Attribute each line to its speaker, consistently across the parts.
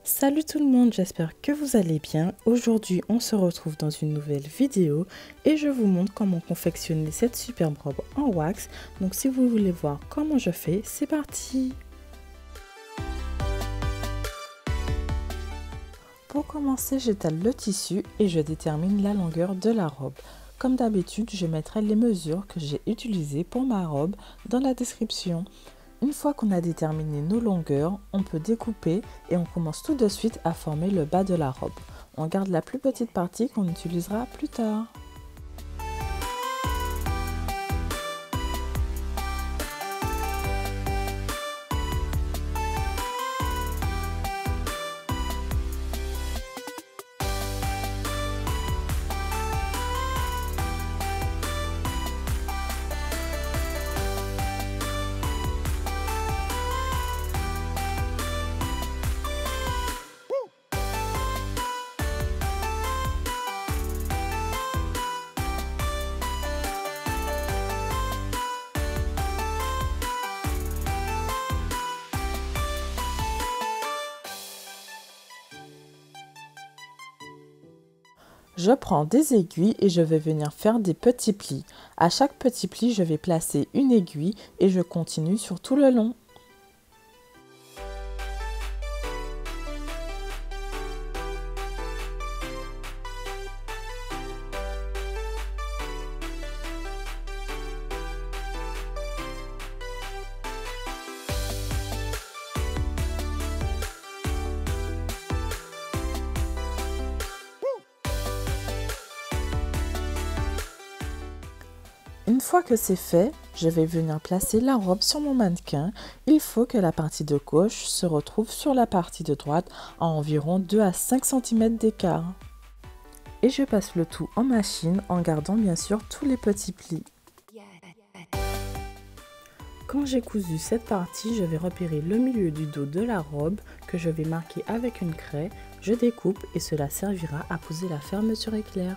Speaker 1: Salut tout le monde, j'espère que vous allez bien. Aujourd'hui, on se retrouve dans une nouvelle vidéo et je vous montre comment confectionner cette superbe robe en wax. Donc si vous voulez voir comment je fais, c'est parti! Pour commencer, j'étale le tissu et je détermine la longueur de la robe. Comme d'habitude, je mettrai les mesures que j'ai utilisées pour ma robe dans la description. Une fois qu'on a déterminé nos longueurs, on peut découper et on commence tout de suite à former le bas de la robe. On garde la plus petite partie qu'on utilisera plus tard. Je prends des aiguilles et je vais venir faire des petits plis. À chaque petit pli, je vais placer une aiguille et je continue sur tout le long. Une fois que c'est fait, je vais venir placer la robe sur mon mannequin. Il faut que la partie de gauche se retrouve sur la partie de droite à environ 2 à 5 cm d'écart. Et je passe le tout en machine en gardant bien sûr tous les petits plis. Quand j'ai cousu cette partie, je vais repérer le milieu du dos de la robe que je vais marquer avec une craie. Je découpe et cela servira à poser la fermeture éclair.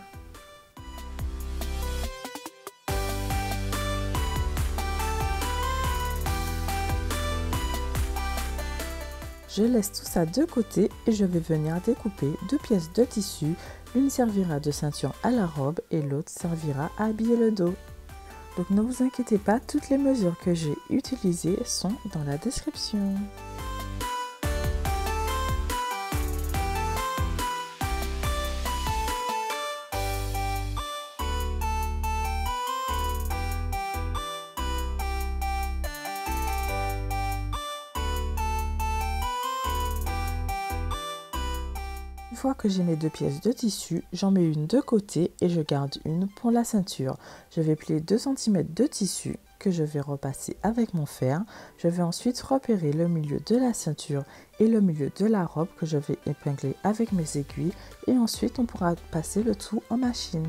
Speaker 1: Je laisse tout ça de côté et je vais venir découper 2 pièces de tissu. L'une servira de ceinture à la robe et l'autre servira à habiller le dos. Donc ne vous inquiétez pas, toutes les mesures que j'ai utilisées sont dans la description. Une fois que j'ai mes 2 pièces de tissu, j'en mets une de côté et je garde une pour la ceinture. Je vais plier 2 cm de tissu que je vais repasser avec mon fer. Je vais ensuite repérer le milieu de la ceinture et le milieu de la robe que je vais épingler avec mes aiguilles et ensuite on pourra passer le tout en machine.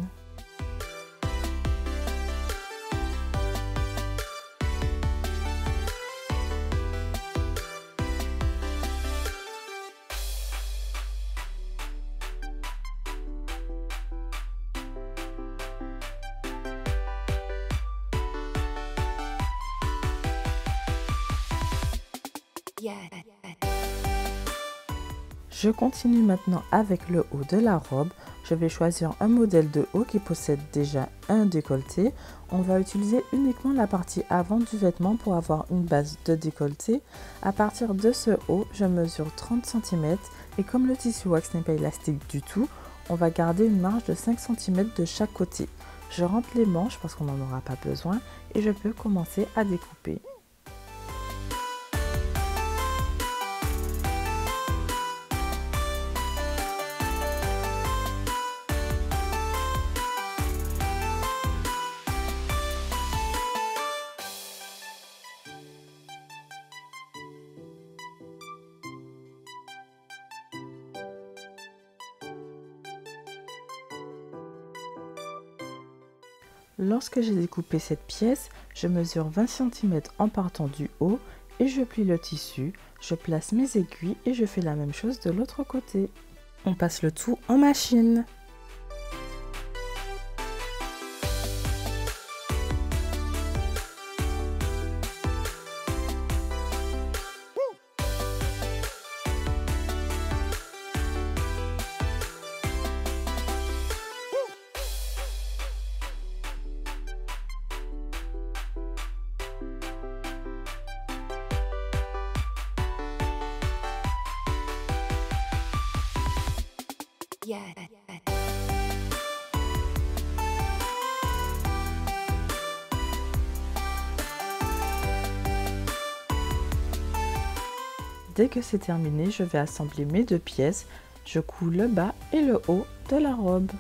Speaker 1: Je continue maintenant avec le haut de la robe. Je vais choisir un modèle de haut qui possède déjà un décolleté. On va utiliser uniquement la partie avant du vêtement pour avoir une base de décolleté. À partir de ce haut, je mesure 30 cm et comme le tissu wax n'est pas élastique du tout, on va garder une marge de 5 cm de chaque côté. Je rentre les manches parce qu'on n'en aura pas besoin et je peux commencer à découper. Lorsque j'ai découpé cette pièce, je mesure 20 cm en partant du haut et je plie le tissu, je place mes aiguilles et je fais la même chose de l'autre côté. On passe le tout en machine. Dès que c'est terminé, je vais assembler mes deux pièces. Je couds le bas et le haut de la robe.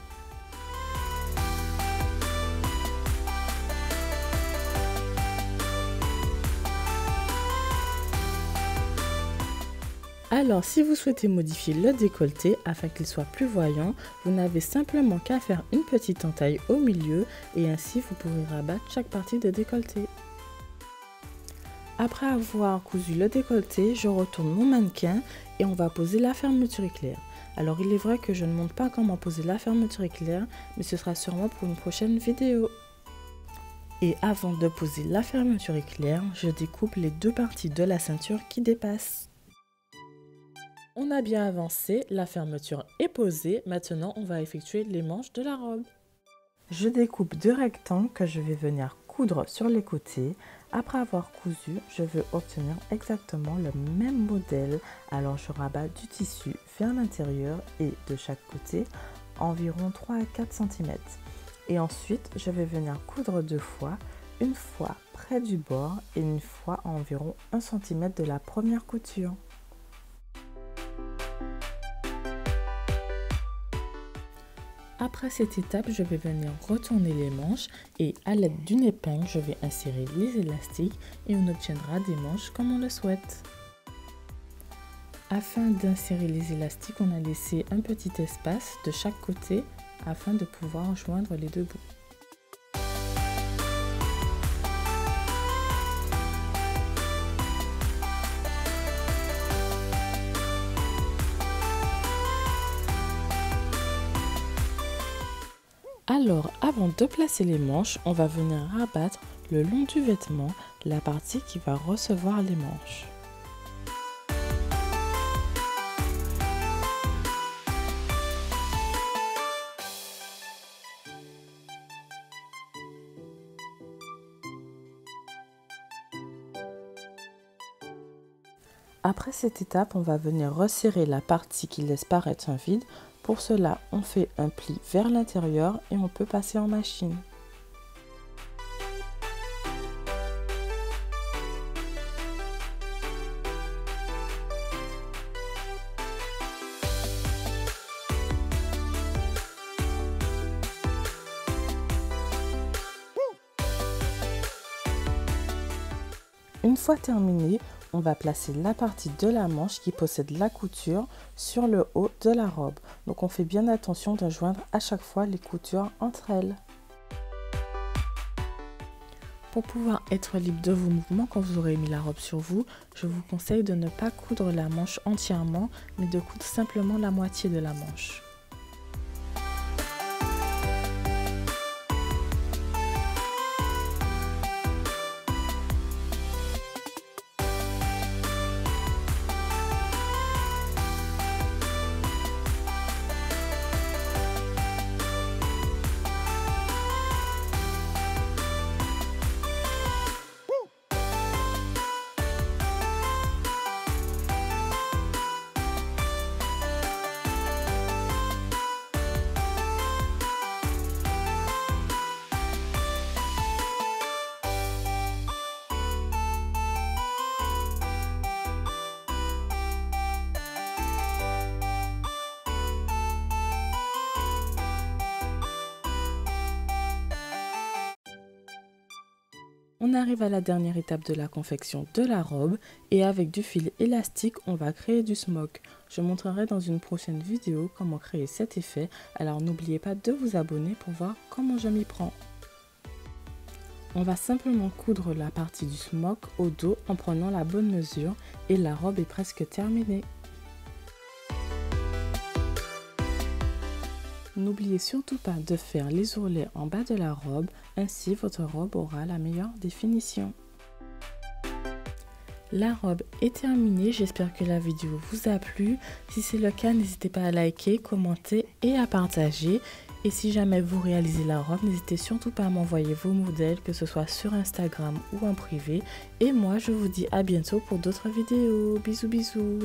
Speaker 1: Alors, si vous souhaitez modifier le décolleté afin qu'il soit plus voyant, vous n'avez simplement qu'à faire une petite entaille au milieu et ainsi vous pourrez rabattre chaque partie de décolleté. Après avoir cousu le décolleté, je retourne mon mannequin et on va poser la fermeture éclair. Alors il est vrai que je ne montre pas comment poser la fermeture éclair, mais ce sera sûrement pour une prochaine vidéo. Et avant de poser la fermeture éclair, je découpe les deux parties de la ceinture qui dépassent. On a bien avancé, la fermeture est posée, maintenant on va effectuer les manches de la robe. Je découpe deux rectangles que je vais venir coudre sur les côtés. Après avoir cousu, je veux obtenir exactement le même modèle. Alors je rabats du tissu vers l'intérieur et de chaque côté environ 3 à 4 cm. Et ensuite, je vais venir coudre deux fois, une fois près du bord et une fois à environ 1 cm de la première couture. Après cette étape, je vais venir retourner les manches et à l'aide d'une épingle, je vais insérer les élastiques et on obtiendra des manches comme on le souhaite. Afin d'insérer les élastiques, on a laissé un petit espace de chaque côté afin de pouvoir joindre les deux bouts. Alors, avant de placer les manches, on va venir rabattre le long du vêtement la partie qui va recevoir les manches. Après cette étape, on va venir resserrer la partie qui laisse paraître un vide. Pour cela, on fait un pli vers l'intérieur et on peut passer en machine. Une fois terminé, on va placer la partie de la manche qui possède la couture sur le haut de la robe. Donc on fait bien attention de joindre à chaque fois les coutures entre elles. Pour pouvoir être libre de vos mouvements quand vous aurez mis la robe sur vous, je vous conseille de ne pas coudre la manche entièrement, mais de coudre simplement la moitié de la manche. On arrive à la dernière étape de la confection de la robe et avec du fil élastique, on va créer du smock. Je montrerai dans une prochaine vidéo comment créer cet effet, alors n'oubliez pas de vous abonner pour voir comment je m'y prends. On va simplement coudre la partie du smock au dos en prenant la bonne mesure et la robe est presque terminée. N'oubliez surtout pas de faire les ourlets en bas de la robe, ainsi votre robe aura la meilleure définition. La robe est terminée, j'espère que la vidéo vous a plu. Si c'est le cas, n'hésitez pas à liker, commenter et à partager. Et si jamais vous réalisez la robe, n'hésitez surtout pas à m'envoyer vos modèles, que ce soit sur Instagram ou en privé. Et moi, je vous dis à bientôt pour d'autres vidéos. Bisous bisous.